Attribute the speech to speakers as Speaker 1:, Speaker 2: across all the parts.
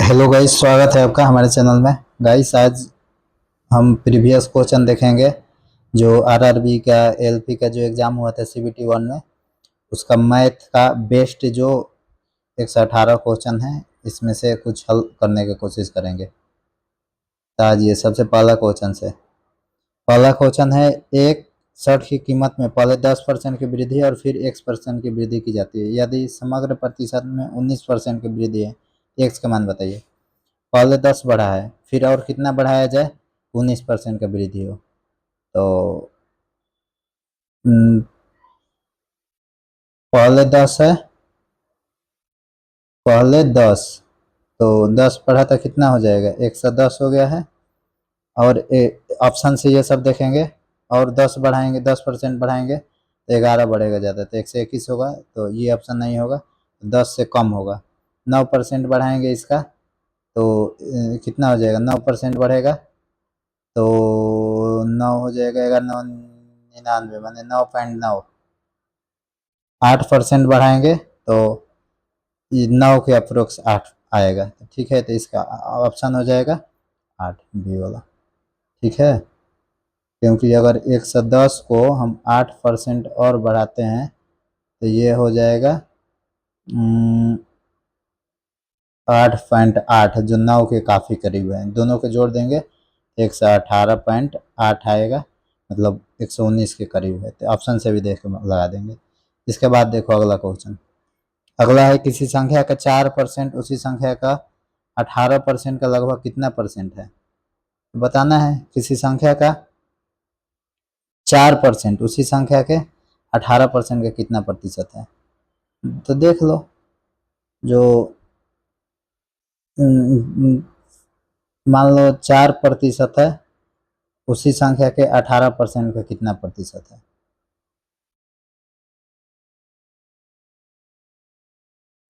Speaker 1: Hello guys, स्वागत है आपका हमारे चैनल में। गाइस, आज हम प्रीवियस क्वेश्चन देखेंगे जो आरआरबी का एलपी का जो एग्ज़ाम हुआ था सीबीटी वन में, उसका मैथ का बेस्ट जो 118 क्वेश्चन है, इसमें से कुछ हल करने की कोशिश करेंगे। तो आज ये सबसे पहला क्वेश्चन से पहला क्वेश्चन है। एक शर्ट की कीमत में पहले 10% की वृद्धि और फिर x% की वृद्धि की जाती है। यदि समग्र प्रतिशत में 19% की वृद्धि है, एक्स का मान बताइए। पहले 10 बढ़ा है, फिर और कितना बढ़ाया जाए 19% का वृद्धि हो तो हम्म, पहले 10 है, पहले 10 तो 10 बढ़ा तो कितना हो जाएगा 110 हो गया है। और ऑप्शन से ये सब देखेंगे और 10 बढ़ाएंगे, 10% बढ़ाएंगे तो 11 बढ़ेगा ज़्यादा तो 121 होगा, तो ये ऑप्शन नहीं होगा, 10 से कम होगा। 9% बढ़ाएंगे इसका तो कितना हो जाएगा, 9% बढ़ेगा तो 9 हो जाएगा, 999 माने 9.9। 8% बढ़ाएंगे तो ये 9 के अप्रोक्स 8 आएगा। ठीक है, तो इसका ऑप्शन हो जाएगा 8 बी वाला। ठीक है, क्योंकि अगर 110 को हम 8% और बढ़ाते हैं तो ये हो जाएगा 8.8, जो 9 के काफ़ी करीब है। दोनों को जोड़ देंगे 118.8 आएगा, मतलब 119 के करीब है। तो ऑप्शन से भी देख के लगा देंगे। इसके बाद देखो अगला क्वेश्चन। अगला है, किसी संख्या का 4% उसी संख्या का 18% का लगभग कितना परसेंट है। तो बताना है किसी संख्या का 4% उसी संख्या के 18% का कितना प्रतिशत है। तो देख लो, जो मान लो 4% है, उसी संख्या के 18% का कितना प्रतिशत है।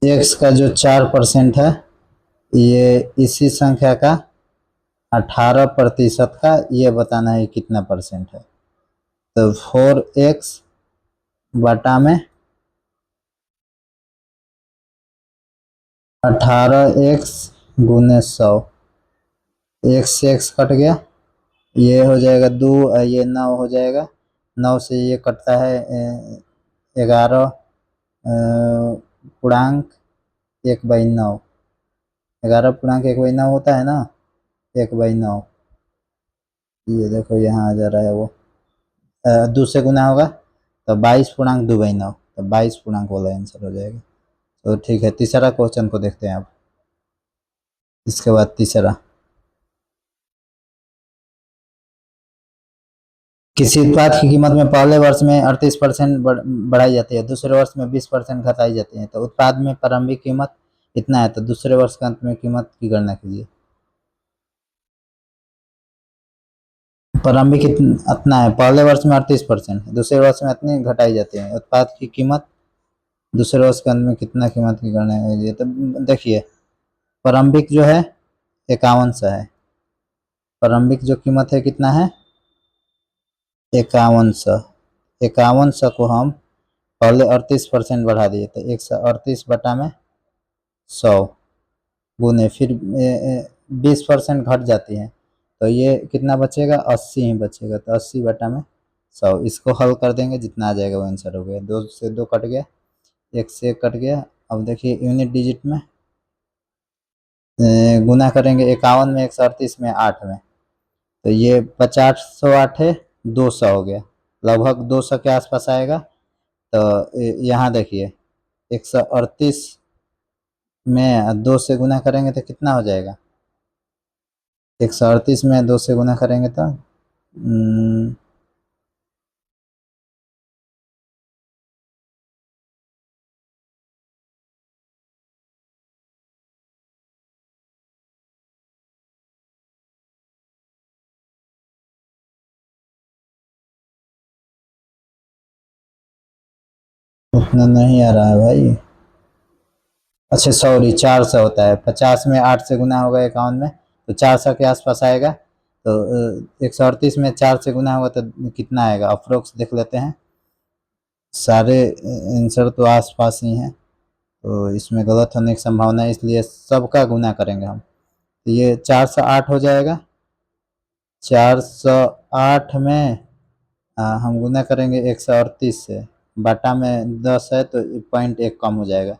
Speaker 1: एक्स का जो 4% है, ये इसी संख्या का 18% का, ये बताना है कितना परसेंट है। तो 4x बटा में 18x गुने 100, एक से x कट गया, ये हो जाएगा 2, ये 9 हो जाएगा। 9 से ये कटता है 11 पूर्णांक 1/9। 11 पूर्णांक 1/9 होता है ना, 1/9। ये देखो यहाँ आ जा रहा है वो 2 से गुना होगा तो 22.2/9, तो 22 वाला आंसर हो जाएगा। तो ठीक है, तीसरा क्वेश्चन को देखते हैं अब। इसके बाद तीसरा, किसी उत्पाद की कीमत में पहले वर्ष में 38% बढ़ाई जाती है, दूसरे वर्ष में 20% घटाई जाती है, तो उत्पाद में प्रारंभिक कीमत इतना है, तो दूसरे वर्ष के अंत में कीमत की गणना कीजिए। प्रारंभिक इतना है, पहले वर्ष में 38%, दूसरे वर्ष में इतनी घटाई जाती है। उत्पाद की कीमत दूसरे वर्ष के अंत में कितना कीमत की गणना कीजिए। तो देखिए, प्रारंभिक जो है 5100 है। प्रारंभिक जो कीमत है कितना है 5100। 5100 को हम पहले 38% बढ़ा दिए तो 138 बटा में 100 गुने फिर 20% घट जाती है, तो ये कितना बचेगा 80 ही बचेगा। तो 80 बटा में 100, इसको हल कर देंगे, जितना आ जाएगा वो आंसर हो गया। 2 से 2 कट गया, 1 से 1 कट गया। अब देखिए यूनिट डिजिट में गुना करेंगे, 51 में 138 में 8 में, तो ये 50 है, 200 हो गया, लगभग 200 के आसपास आएगा। तो यहाँ देखिए 138 में 2 से गुना करेंगे तो कितना हो जाएगा, 138 में 2 से गुना करेंगे तो उतना नहीं आ रहा है भाई। अच्छा सॉरी, 400 होता है, 50 में 8 से गुना होगा 51 में, तो 400 के आसपास आएगा। तो 138 में 4 से गुना होगा तो कितना आएगा, अप्रोक्स देख लेते हैं। सारे आंसर तो आसपास ही हैं, तो इसमें गलत होने की संभावना है, इसलिए सबका गुना करेंगे हम। तो ये 408 हो जाएगा। 408 में हम गुना करेंगे 138 से, बाटा में 10 है तो पॉइंट एक कम हो जाएगा,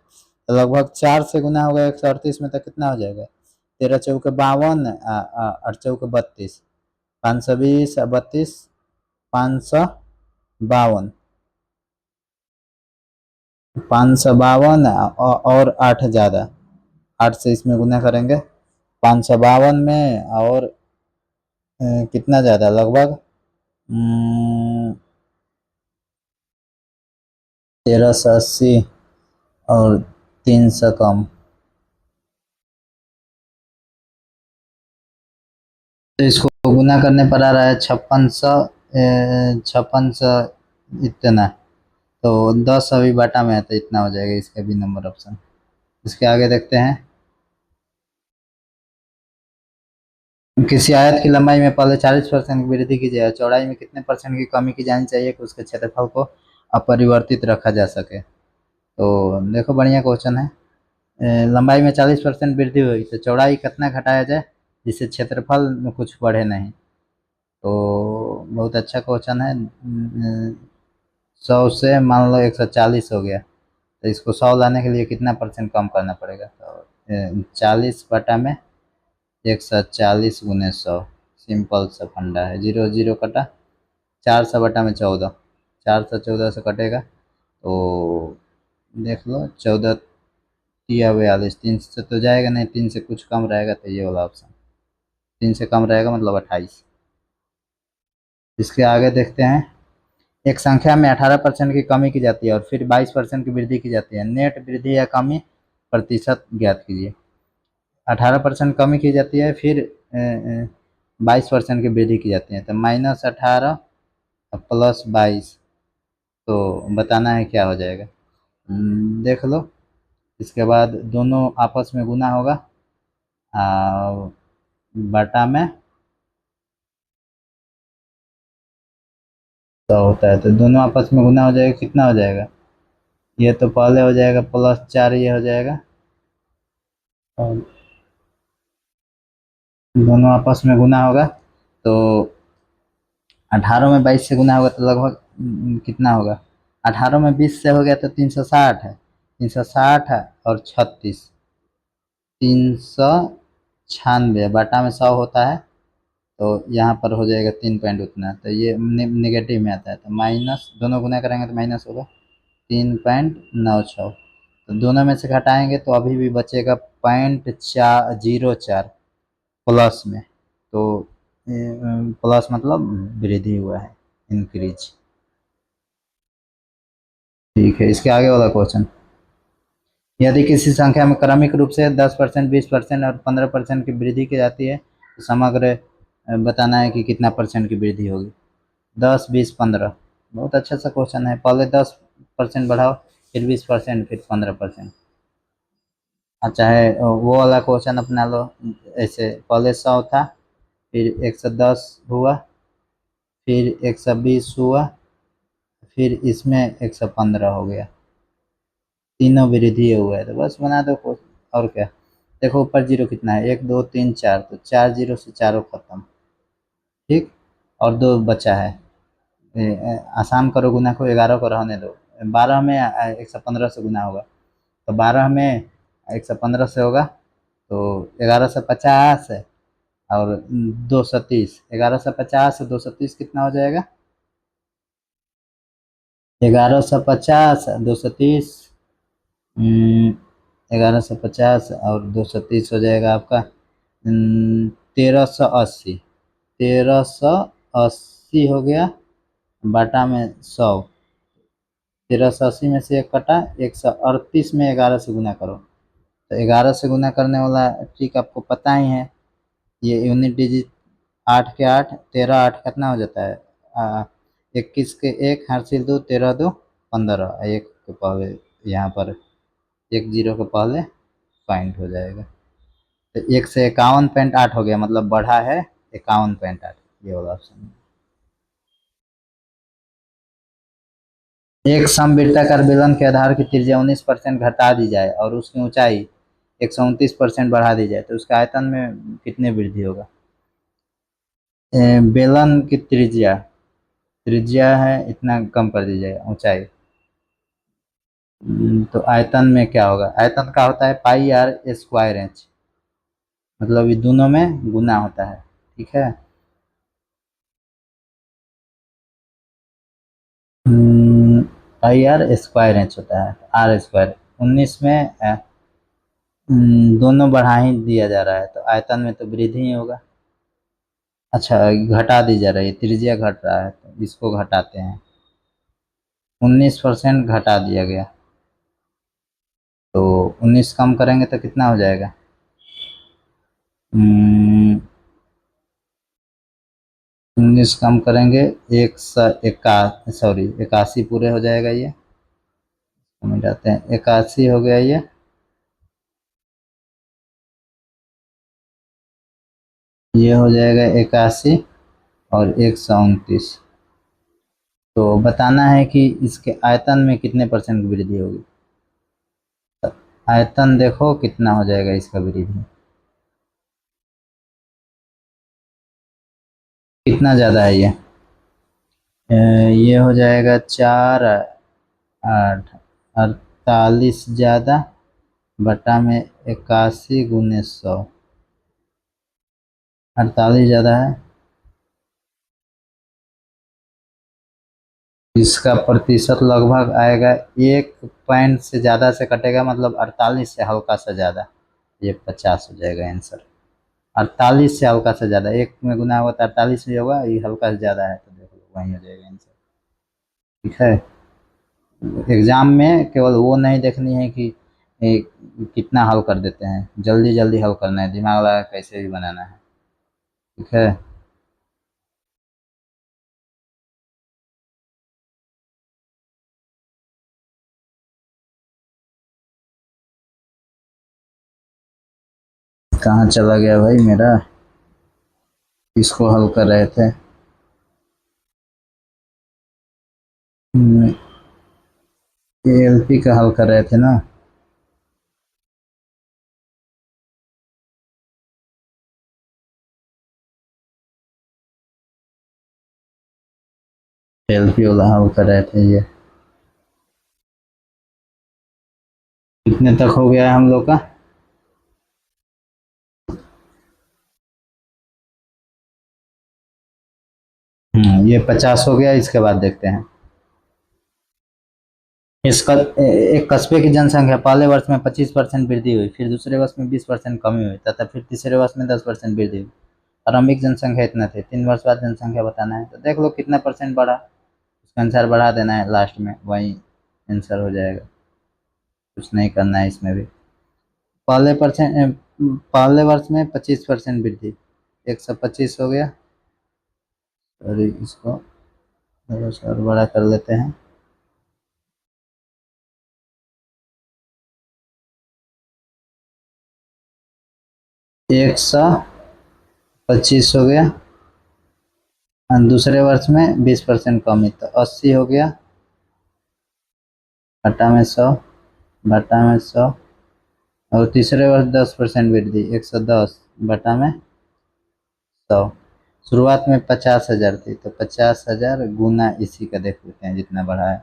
Speaker 1: तो लगभग 4 से गुना होगा 138 में, तो कितना हो जाएगा? 13 × 4 = 52, 8 × 4 = 32, 520, 32, 552, 552 और 8 ज़्यादा, 8 से इसमें गुना करेंगे 552 में, और कितना ज़्यादा, लगभग 1380 और 300 कम, तो इसको गुना करने पर आ रहा है 5600, 5600 इतना, तो 10 अभी बाटा में है तो इतना हो जाएगा, इसका भी नंबर ऑप्शन। इसके आगे देखते हैं। किसी आयत की लंबाई में पहले 40% की वृद्धि की जाए, चौड़ाई में कितने परसेंट की कमी की जानी चाहिए कि उसके क्षेत्रफल को अपरिवर्तित रखा जा सके? तो देखो बढ़िया क्वेश्चन है। लंबाई में 40% वृद्धि हुई तो चौड़ाई कितना घटाया जाए जिससे क्षेत्रफल में कुछ बढ़े नहीं? तो बहुत अच्छा क्वेश्चन है। 100 से मान लो 140 हो गया, तो इसको 100 लाने के लिए कितना परसेंट कम करना पड़ेगा? तो 40 बटा में 140 गुने 100, सिंपल सा फंडा है, 0 0 कटा, 400 बटा में 14, 400 14 से कटेगा तो देख लो, 14 या 42, 3 से तो जाएगा नहीं, 3 से कुछ कम रहेगा, तो ये वाला ऑप्शन, 3 से कम रहेगा मतलब 28। इसके आगे देखते हैं। एक संख्या में 18% की कमी की जाती है और फिर 22% की वृद्धि की जाती है, नेट वृद्धि या कमी प्रतिशत ज्ञात कीजिए। 18% कमी की जाती है, फिर 22% की वृद्धि की जाती है, तो -18 +22, तो बताना है क्या हो जाएगा। देख लो। इसके बाद दोनों आपस में गुना होगा, बटा में 100 होता है, तो दोनों आपस में गुना हो जाएगा, कितना हो जाएगा? ये तो पहले हो जाएगा +4, ये हो जाएगा, और दोनों आपस में गुना होगा तो 18 में 22 से गुना होगा तो लगभग कितना होगा? 18 में 20 से हो गया तो 360 है, 360 है और 36, 396, बाटा में 100 होता है, तो यहाँ पर हो जाएगा 3 पॉइंट उतना, तो ये नेगेटिव में आता है, तो माइनस, दोनों गुना करेंगे तो माइनस होगा 3.96, तो दोनों में से घटाएंगे तो अभी भी बचेगा 0.04 प्लस में, तो प्लस मतलब वृद्धि हुआ है, इंक्रीज। ठीक है, इसके आगे वाला क्वेश्चन। यदि किसी संख्या में क्रमिक रूप से 10%, 20% और 15% की वृद्धि की जाती है तो समग्र बताना है कि कितना परसेंट की वृद्धि होगी? 10, 20, 15, बहुत अच्छा सा क्वेश्चन है। पहले 10% बढ़ाओ, फिर 20%, फिर 15%। अच्छा है, वो वाला क्वेश्चन अपना लो। ऐसे पहले 100 था, फिर 110 हुआ, फिर 120 हुआ, फिर इसमें 115 हो गया, तीनों वृद्धि हुआ है, तो बस बना दो और क्या। देखो ऊपर जीरो कितना है, 1 2 3 4, तो 4 जीरो से चारों खत्म। ठीक, और 2 बचा है। आसान करो गुना को, 11 को रहने दो, 12 में 115 से गुना होगा, तो 12 में 115 से होगा तो 1150 है, और 230, 1150 से 230 कितना हो जाएगा? 1150 230, 1150 और 230 हो जाएगा आपका 1380, 1380 हो गया, बाटा में 100, 1380 में से एक कटा, 138 में 11 से गुना करो, तो 11 से गुना करने वाला ट्रिक आपको पता ही है। ये यूनिट डिजिट 8 के 8, 13 8 कितना हो जाता है? 21 के 1, हासिल 2, 13 2 15, एक के पहले यहाँ पर 1 जीरो के पहले पॉइंट हो जाएगा, तो 1 से 51.8 हो गया, मतलब बढ़ा है 51.8, ये वाला ऑप्शन। एक समवृत्ताकार बेलन के आधार की त्रिज्या 19% घटा दी जाए और उसकी ऊंचाई 129% बढ़ा दी जाए तो उसके आयतन में कितनी वृद्धि होगा। बेलन की त्रिज्या त्रिज्या है इतना कम कर दी जाए ऊंचाई। तो आयतन में क्या होगा, आयतन का होता है पाई आर स्क्वायर एच, मतलब ये दोनों में गुना होता है। ठीक है। पाई आर स्क्वायर एच होता है, आर स्क्वायर 19 में दोनों बढ़ा ही दिया जा रहा है तो आयतन में तो वृद्धि ही होगा। अच्छा, घटा दी जा रही है, त्रिज्या घट रहा है तो इसको घटाते हैं, 19% घटा दिया गया तो 19 कम करेंगे तो कितना हो जाएगा। 19 कम करेंगे, एक सौ इक्का सॉरी 81 पूरे हो जाएगा ये, मिटाते हैं 81 हो गया ये हो जाएगा 81 और 129। तो बताना है कि इसके आयतन में कितने परसेंट की वृद्धि होगी। तो आयतन देखो कितना हो जाएगा इसका वृद्धि, कितना ज़्यादा है ये। ये हो जाएगा 4 8 48 ज़्यादा बटा में 81 × 100, 48 ज़्यादा है। इसका प्रतिशत लगभग आएगा 1 पॉइंट से ज़्यादा से कटेगा, मतलब 48 से हल्का सा ज़्यादा, ये 50 हो जाएगा आंसर। 48 से हल्का सा ज़्यादा, एक में गुना होगा तो 48 ही होगा, ये हल्का से ज़्यादा है तो देख लो वही हो जाएगा आंसर। ठीक है। एग्जाम में केवल वो नहीं देखनी है कि कितना हल कर देते हैं, जल्दी जल्दी हल करना है, दिमाग लगा कैसे भी बनाना है। ठीक है। कहाँ चला गया भाई मेरा, इसको हल कर रहे थे। एएलपी का हल कर रहे थे ना। एएलपी वाला हल कर रहे थे ये। कितने तक हो गया है हम लोग का। ये 50 हो गया, इसके बाद देखते हैं। इसका एक कस्बे की जनसंख्या पहले वर्ष में 25% वृद्धि हुई, फिर दूसरे वर्ष में 20% कमी हुई तथा फिर तीसरे वर्ष में 10% वृद्धि हुई। आरंभिक जनसंख्या इतना थे, 3 वर्ष बाद जनसंख्या बताना है तो देख लो कितना परसेंट बढ़ा, उसका आंसर बढ़ा देना है, लास्ट में वही आंसर हो जाएगा, कुछ नहीं करना है इसमें भी। पहले वर्ष में 25% वृद्धि, 125 हो गया। और इसको थोड़ा सा और बड़ा कर लेते हैं, 125 हो गया। और दूसरे वर्ष में 20% कमी तो 80 हो गया, घटा में 100, घटा में 100, और तीसरे वर्ष 10% वृद्धि, 110 बटा में 100। शुरुआत में 50,000 थी तो 50,000 गुना इसी का देख लेते हैं जितना बढ़ा है।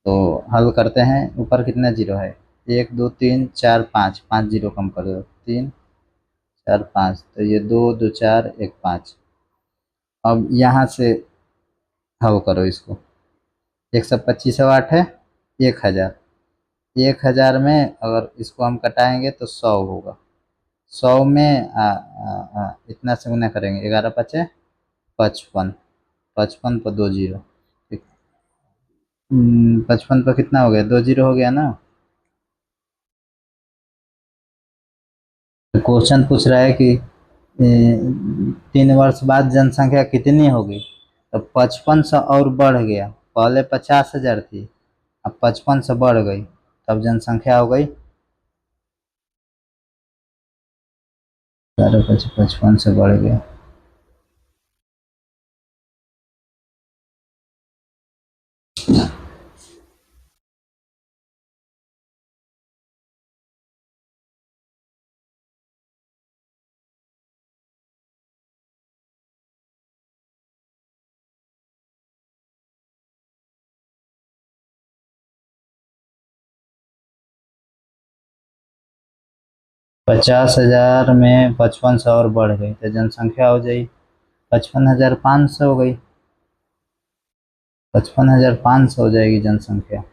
Speaker 1: तो हल करते हैं, ऊपर कितना जीरो है, 1 2 3 4 5, 5 जीरो कम कर दो, 3 4 5, तो ये 2 2 4 1 5। अब यहाँ से हल करो इसको, 125 और 8 है 1,000, 1,000 में अगर इसको हम कटाएंगे तो 100 होगा, 100 में इतना से गुना करेंगे, 11 × 5 = 55, 55 पर 2 जीरो, 55 पर कितना हो गया, 2 जीरो हो गया ना। तो क्वेश्चन पूछ रहा है कि 3 वर्ष बाद जनसंख्या कितनी होगी, तो 55 और बढ़ गया, पहले 50,000 थी अब 55 से बढ़ गई, तब जनसंख्या हो गई 55 से बढ़ गया। 50,000 में 5500 और बढ़ गई तो जनसंख्या हो जाएगी 55,500 हो गई। 55,500 हो जाएगी जनसंख्या।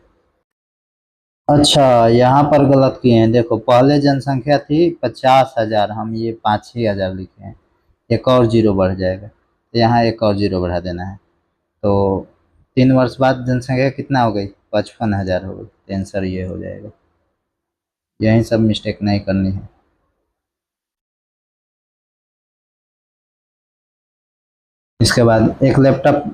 Speaker 1: अच्छा, यहाँ पर गलत किए हैं, देखो पहले जनसंख्या थी 50,000, हम ये 5 ही हजार लिखे हैं, एक और जीरो बढ़ जाएगा तो यहाँ एक और जीरो बढ़ा देना है। तो 3 वर्ष बाद जनसंख्या कितना हो गई, 55,000 हो गई। आंसर ये हो जाएगा। यही सब मिस्टेक नहीं करनी है। इसके बाद एक लैपटॉप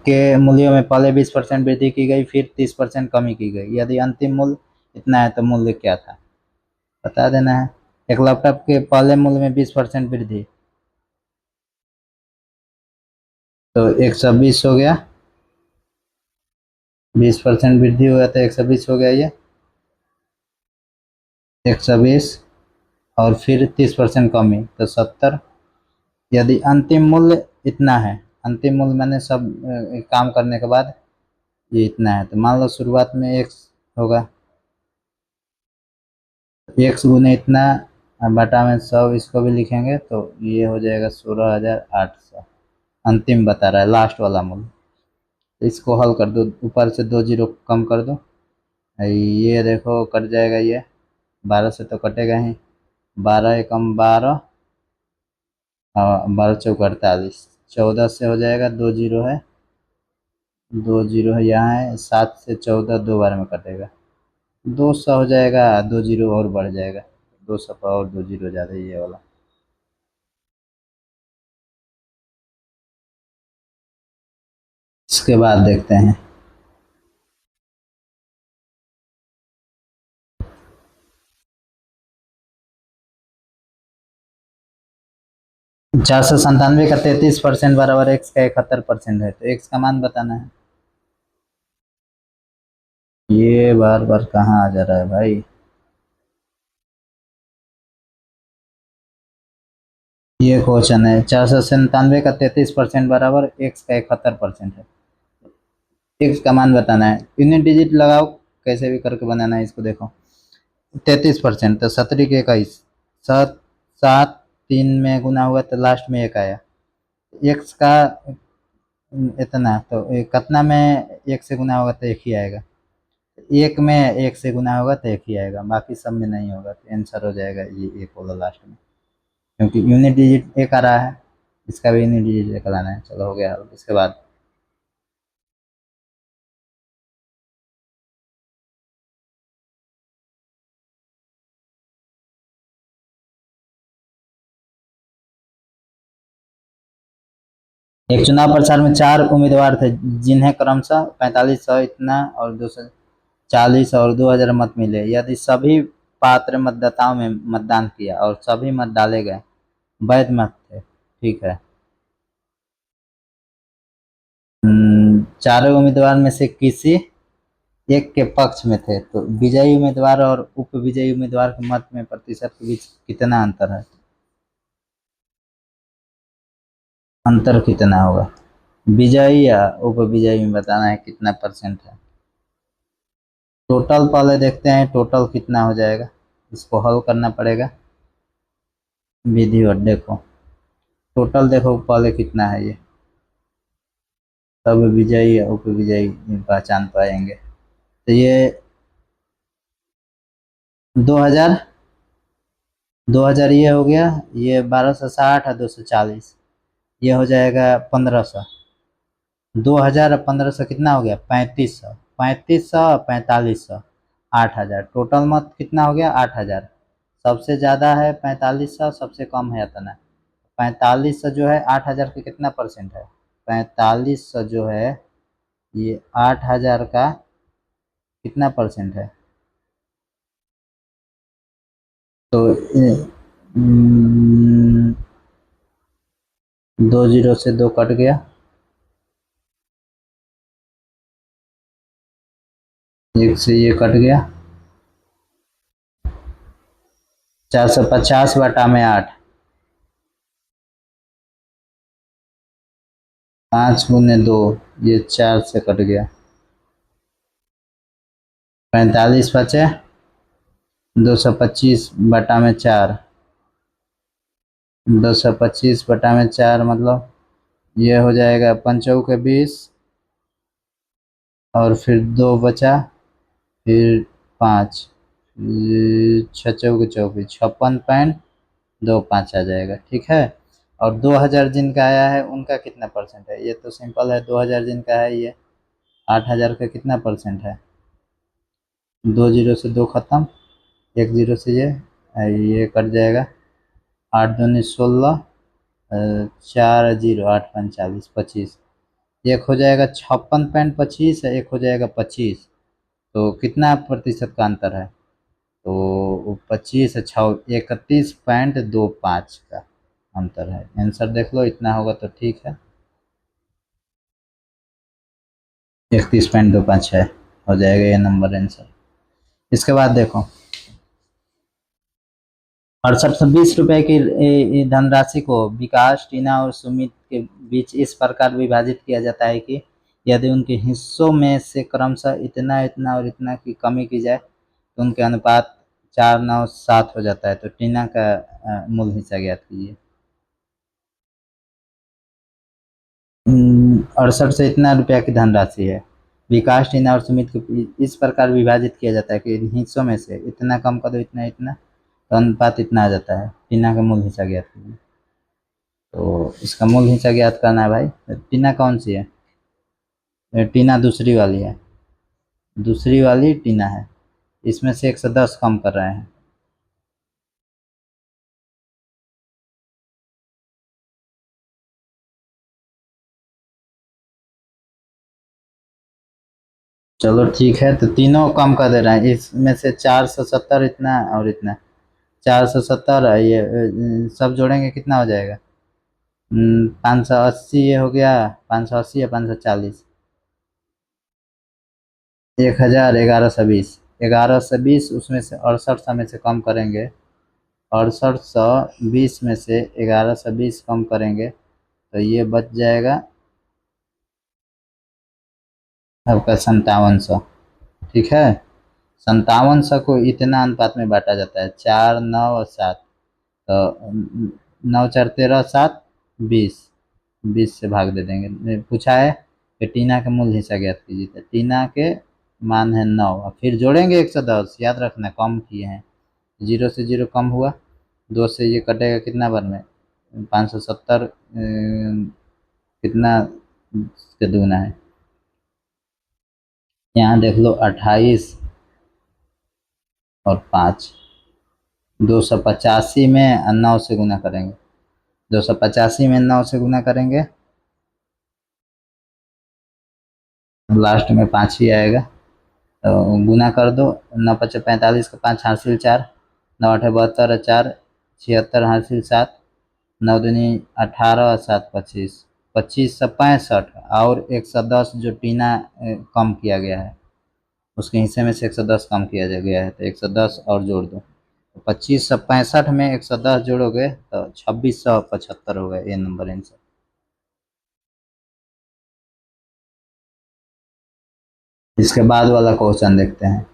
Speaker 1: के मूल्यों में पहले 20% वृद्धि की गई, फिर 30% कमी की गई, यदि अंतिम मूल्य इतना है तो मूल्य क्या था, बता देना है। एक लैपटॉप के पहले मूल्य में 20% वृद्धि, तो 120 हो गया। 20% वृद्धि हुआ तो 120 हो गया ये, 120। और फिर 30% कमी तो 70। यदि अंतिम मूल्य इतना है, अंतिम मूल्य मैंने सब काम करने के बाद ये इतना है, तो मान लो शुरुआत में एक्स होगा, एक्स गुने इतना बटा में 100, इसको भी लिखेंगे तो ये हो जाएगा 16,800। अंतिम बता रहा है, लास्ट वाला मूल्य। तो इसको हल कर दो, ऊपर से 2 जीरो कम कर दो, ये देखो कट जाएगा, ये 12 से तो कटेगा ही, 12 एकम 12, और 12 चौक 48, 14 से हो जाएगा, 2 जीरो है, 2 जीरो है यहाँ है, 7 से 14 दो बार में कटेगा, 200 हो जाएगा, 2 जीरो और बढ़ जाएगा, 200 का और 2 जीरो ज़्यादा, ये वाला। इसके बाद देखते हैं, 497 का 33% बराबर एक्स का 71% है, तो एक्स का मान बताना है। ये बार बार कहाँ आ जा रहा है भाई। ये क्वेश्चन है, 497 का 33% बराबर एक्स का 71% है, एक्स का मान बताना है। यूनिट डिजिट लगाओ, कैसे भी करके बनाना है इसको, देखो 33% तो 17 के 21, सात, सात, 3 में गुना हुआ तो लास्ट में एक आया, एक्स का इतना, तो कितना में एक से गुना होगा तो एक ही आएगा, एक में एक से गुना होगा तो एक ही आएगा, बाकी सब में नहीं होगा, तो आंसर हो जाएगा ये एक वाला लास्ट में, क्योंकि यूनिट डिजिट एक आ रहा है, इसका भी यूनिट डिजिट एक लाना है। चलो हो गया। इसके बाद एक चुनाव प्रचार में 4 उम्मीदवार थे, जिन्हें क्रमशः 4500 इतना और 240 और 2000 मत मिले, यदि सभी पात्र मतदाताओं में मतदान किया और सभी मत डाले गए, वैध मत थे, ठीक है। चारों उम्मीदवार में से किसी एक के पक्ष में थे, तो विजयी उम्मीदवार और उप विजयी उम्मीदवार के मत में प्रतिशत के बीच कितना अंतर है, अंतर कितना होगा, विजयी या उप विजयी में बताना है कितना परसेंट है। टोटल पहले देखते हैं, टोटल कितना हो जाएगा, इसको हल करना पड़ेगा विधिवत। देखो टोटल देखो पहले कितना है ये, तब विजयी या उप विजयी पहचान पाएंगे। तो ये 2000, 2000 ये हो गया, ये 1260 और 240, ये हो जाएगा 1500। 2000 और 1500 कितना हो गया, 3500, 3500, 4500, 8000, टोटल मत कितना हो गया, 8000। सबसे ज़्यादा है 4500, सबसे कम है इतना। 4500 जो है 8000 के कितना परसेंट है, 4500 जो है ये 8000 का कितना परसेंट है, तो 2 जीरो से 2 कट गया, एक से ये कट गया, 450 बटा में 8, 5 गुने 2, ये 4 से कट गया, 45 बचे 225/4, 225/4 मतलब ये हो जाएगा 5 के 20, और फिर 2 बचा, फिर 5, 6 के 24, 56.25 आ जाएगा। ठीक है। और 2000 जिनका आया है उनका कितना परसेंट है, ये तो सिंपल है। 2000 जिनका है ये 8000 का कितना परसेंट है, 2 जीरो से 2 खत्म, 1 जीरो से ये कट जाएगा, 8 दूनी 16, 4 जीरो 8 5 40, 25, एक हो जाएगा 56.25, एक हो जाएगा 25। तो कितना प्रतिशत का अंतर है, तो 25 अच्छा 31.25 का अंतर है। आंसर देख लो, इतना होगा तो ठीक है। 31.25 है, हो जाएगा ये नंबर आंसर। इसके बाद देखो, 6820 रुपए की धनराशि को विकास, टीना और सुमित के बीच इस प्रकार विभाजित किया जाता है कि यदि उनके हिस्सों में से क्रमशः इतना इतना और इतना की कमी की जाए तो उनके अनुपात 4-9-7 हो जाता है। तो टीना का मूल हिस्सा ज्ञात कीजिए। 68 से इतना रुपया की धनराशि है, विकास, टीना और सुमित को इस प्रकार विभाजित किया जाता है कि इन हिस्सों में से इतना कम कर दो, इतना इतना, तो अनुपात इतना आ जाता है। टीना का मूल हिस्सा ज्ञात कीजिए। तो इसका मूल हिस्सा ज्ञात करना है भाई। तो टीना कौन सी है, टीना दूसरी वाली है, दूसरी वाली टीना है। इसमें से 110 कम कर रहे हैं। चलो ठीक है, तो तीनों कम कर दे रहे हैं। इसमें से 470 इतना और इतना, 470 है ये, सब जोड़ेंगे कितना हो जाएगा, 580 ये हो गया, 580 या 540, 1120, 1120 उसमें से 68 में से कम करेंगे, 6820 में से 1120 कम करेंगे तो ये बच जाएगा आपका 5700। ठीक है। 5700 को इतना अनुपात में बांटा जाता है, 4, 9 और 7। तो 9 4 13 7, 20, 20 से भाग दे देंगे। पूछा है कि टीना का मूल हिस्सा ज्ञात कीजिए, तो टीना के मान है 9, और फिर जोड़ेंगे 110, याद रखना कम किए हैं, 0 से 0 कम हुआ, 2 से ये कटेगा कितना बार में, 570, कितना के दूना है, यहाँ देख लो 28 और 5, 285 में 9 से गुना करेंगे, 285 में 9 से गुना करेंगे, लास्ट में 5 ही आएगा। तो गुना कर दो, 9 5 45 का 5 हासिल 4, 9 8 72 4, 76 हासिल 7, 9 दूनी 18 और 7 25, 25 से 65, और 110 जो टीना कम किया गया है उसके हिस्से में से 110 कम किया गया है, तो 110 और जोड़ दो, तो 25 से 65 में 110 जोड़ोगे तो 2675 हो गया ये नंबर आंसर। इसके बाद वाला क्वेश्चन देखते हैं।